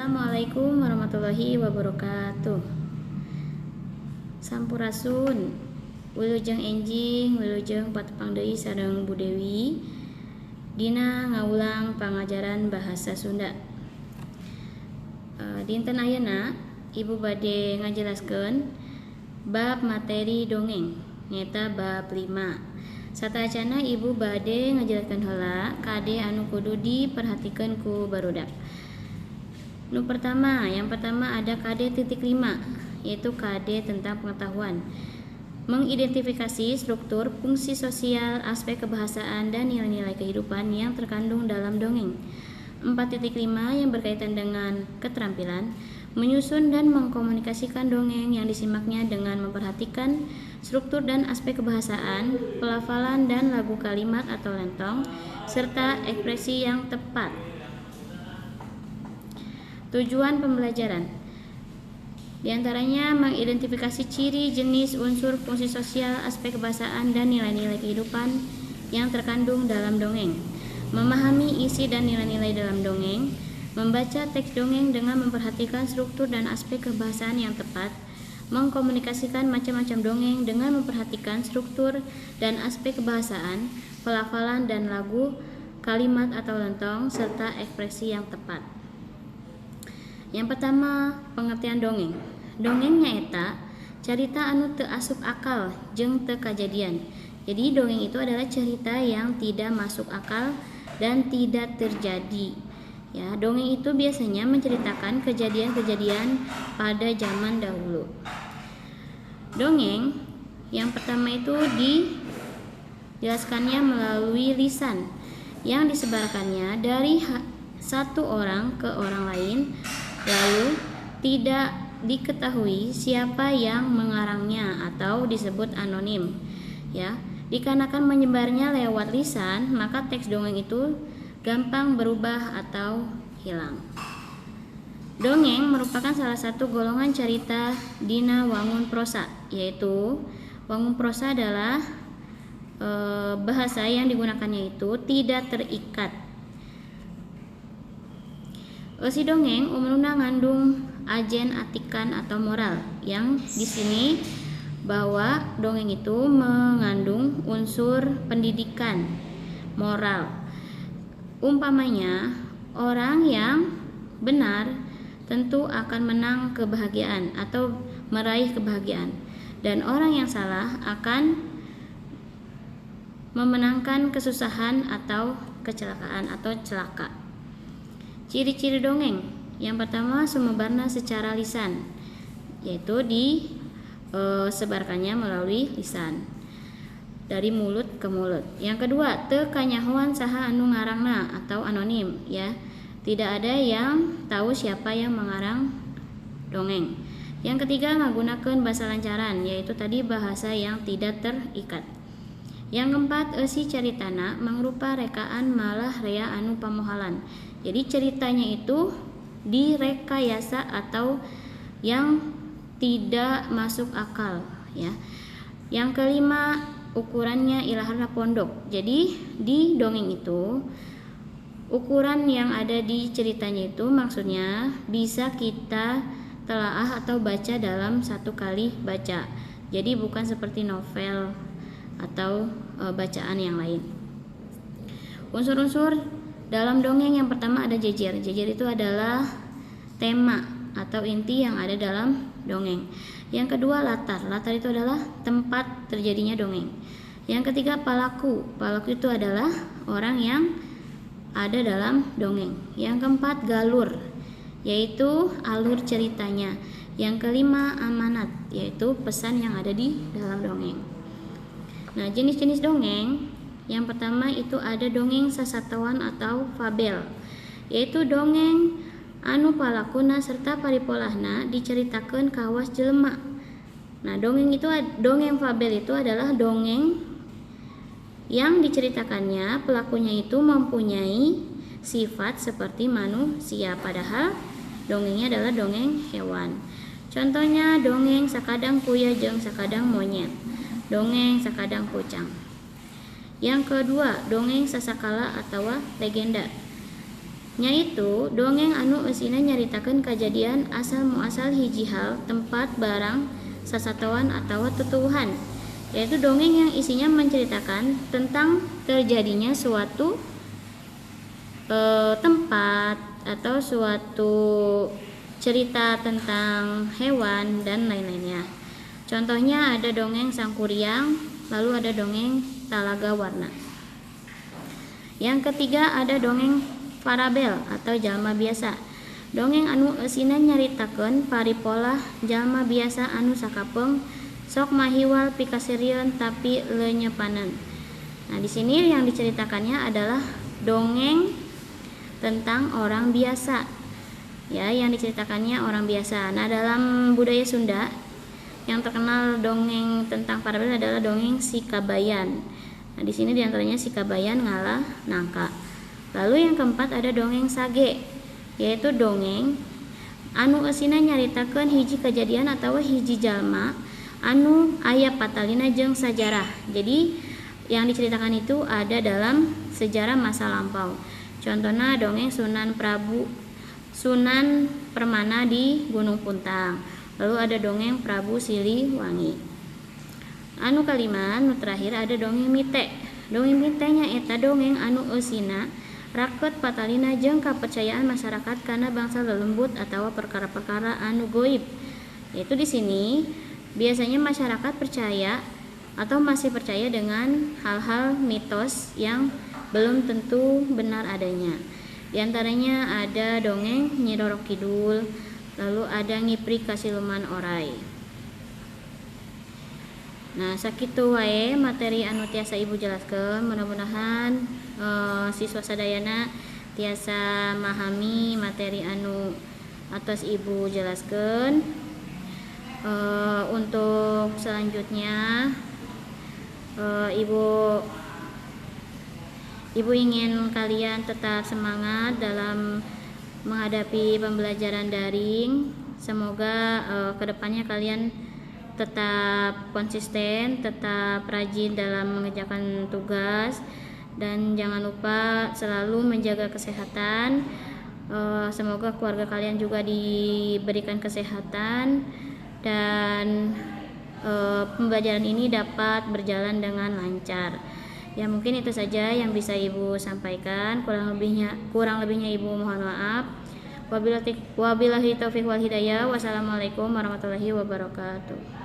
Assalamualaikum warahmatullahi wabarakatuh. Sampurasun, wilujeng enjing, wilujeng patepang deui sareng Bu Dewi dina ngaulang pangajaran bahasa Sunda. Dinten ayeuna Ibu bade ngajelaskeun bab materi dongeng, nyata bab 5. Satacana Ibu bade ngajelaskeun heula kade anu kudu diperhatikeun ku barudak. Yang pertama ada KD titik 5, yaitu KD tentang pengetahuan, mengidentifikasi struktur, fungsi sosial, aspek kebahasaan, dan nilai-nilai kehidupan yang terkandung dalam dongeng. 4.5 yang berkaitan dengan keterampilan, menyusun dan mengkomunikasikan dongeng yang disimaknya dengan memperhatikan struktur dan aspek kebahasaan, pelafalan dan lagu kalimat atau lentong, serta ekspresi yang tepat. Tujuan pembelajaran diantaranya mengidentifikasi ciri, jenis, unsur, fungsi sosial, aspek kebahasaan, dan nilai-nilai kehidupan yang terkandung dalam dongeng, memahami isi dan nilai-nilai dalam dongeng, membaca teks dongeng dengan memperhatikan struktur dan aspek kebahasaan yang tepat, mengkomunikasikan macam-macam dongeng dengan memperhatikan struktur dan aspek kebahasaan, pelafalan dan lagu, kalimat atau lentong, serta ekspresi yang tepat. Yang pertama, pengertian dongeng. Dongeng nyaeta carita anu teu asup akal jeung teu kajadian. Jadi dongeng itu adalah cerita yang tidak masuk akal dan tidak terjadi. Ya, dongeng itu biasanya menceritakan kejadian-kejadian pada zaman dahulu. Dongeng yang pertama itu dijelaskannya melalui lisan yang disebarkannya dari satu orang ke orang lain, lalu tidak diketahui siapa yang mengarangnya atau disebut anonim. Ya, dikarenakan menyebarnya lewat lisan, maka teks dongeng itu gampang berubah atau hilang. Dongeng merupakan salah satu golongan carita dina wangun prosa, yaitu wangun prosa adalah bahasa yang digunakannya itu tidak terikat. Si dongeng umumna ngandung ajen atikan atau moral, yang di sini bahwa dongeng itu mengandung unsur pendidikan moral. Umpamanya, orang yang benar tentu akan menang kebahagiaan atau meraih kebahagiaan, dan orang yang salah akan memenangkan kesusahan atau kecelakaan atau celaka. Ciri-ciri dongeng. Yang pertama, sumebarna secara lisan, yaitu disebarkannya melalui lisan dari mulut ke mulut. Yang kedua, teu kanyahoan saha anu ngarangna atau anonim, ya. Tidak ada yang tahu siapa yang mengarang dongeng. Yang ketiga, menggunakan bahasa lancaran, yaitu tadi bahasa yang tidak terikat. Yang keempat, eusi caritana mangrupa rekaan malah rea anu pamohalan. Jadi ceritanya itu direkayasa atau yang tidak masuk akal, ya. Yang kelima, ukurannya ilaharna pondok. Jadi di dongeng itu ukuran yang ada di ceritanya itu maksudnya bisa kita telaah atau baca dalam satu kali baca. Jadi bukan seperti novel atau bacaan yang lain. Unsur-unsur dalam dongeng yang pertama ada jejer. Jejer itu adalah tema atau inti yang ada dalam dongeng. Yang kedua, latar. Latar itu adalah tempat terjadinya dongeng. Yang ketiga, palaku. Palaku itu adalah orang yang ada dalam dongeng. Yang keempat, galur, yaitu alur ceritanya. Yang kelima, amanat, yaitu pesan yang ada di dalam dongeng. Nah, jenis-jenis dongeng yang pertama itu ada dongeng sasatawan atau fabel, yaitu dongeng anu palakuna serta paripolahna diceritakeun kawas jelema. Nah, dongeng fabel itu adalah dongeng yang diceritakannya pelakunya itu mempunyai sifat seperti manusia, padahal dongengnya adalah dongeng hewan. Contohnya dongeng sakadang kuya jeung sakadang monyet, dongeng sakadang pucang. Yang kedua, dongeng sasakala atau legenda. Nyaitu dongeng anu eusina nyaritakeun kajadian asal muasal hiji hal, tempat, barang, sasatoan atawa tutuwuhan. Yaitu dongeng yang isinya menceritakan tentang terjadinya suatu tempat atau suatu cerita tentang hewan dan lain-lainnya. Contohnya ada dongeng Sang Kuryang, lalu ada dongeng Talaga Warna. Yang ketiga ada dongeng parabel atau jalma biasa. Dongeng anu eusina nyaritakeun paripolah jalma biasa anu sakapeung sok mahiwal pikasirieun tapi leunyepaneun. Nah, di sini yang diceritakannya adalah dongeng tentang orang biasa. Ya, yang diceritakannya orang biasa. Nah, dalam budaya Sunda yang terkenal dongeng tentang parabel adalah dongeng Si Kabayan. Nah, di sini diantaranya Si Kabayan ngalah nangka. Lalu yang keempat ada dongeng Sage, yaitu dongeng anu eusina nyaritakeun hiji kejadian atawa hiji jalma anu aya patalina jeung sajarah. Jadi yang diceritakan itu ada dalam sejarah masa lampau. Contohnya dongeng Sunan Permana di Gunung Puntang. Lalu ada dongeng Prabu Siliwangi. Anu kalima, anu terakhir ada dongeng Mite. Dongeng Mite nyaeta dongeng anu eusina raket patalina jeung kepercayaan masyarakat kana bangsa lelembut atawa perkara-perkara anu goib. Yaitu di sini biasanya masyarakat percaya atau masih percaya dengan hal-hal mitos yang belum tentu benar adanya. Di antaranya ada dongeng Nyi Roro Kidul, lalu ada Ngipri Kasiluman Oray. Nah, sakitu wae materi anu tiasa Ibu jelaskeun. Mudah-mudahan siswa sadayana tiasa memahami materi anu atas Ibu jelaskeun. Untuk selanjutnya Ibu ingin kalian tetap semangat dalam menghadapi pembelajaran daring. Semoga kedepannya kalian tetap konsisten, tetap rajin dalam mengerjakan tugas, dan jangan lupa selalu menjaga kesehatan. Semoga keluarga kalian juga diberikan kesehatan dan pembelajaran ini dapat berjalan dengan lancar. Ya, mungkin itu saja yang bisa Ibu sampaikan. Kurang lebihnya Ibu mohon maaf. Wabillahi taufiq wal hidayah. Wassalamualaikum warahmatullahi wabarakatuh.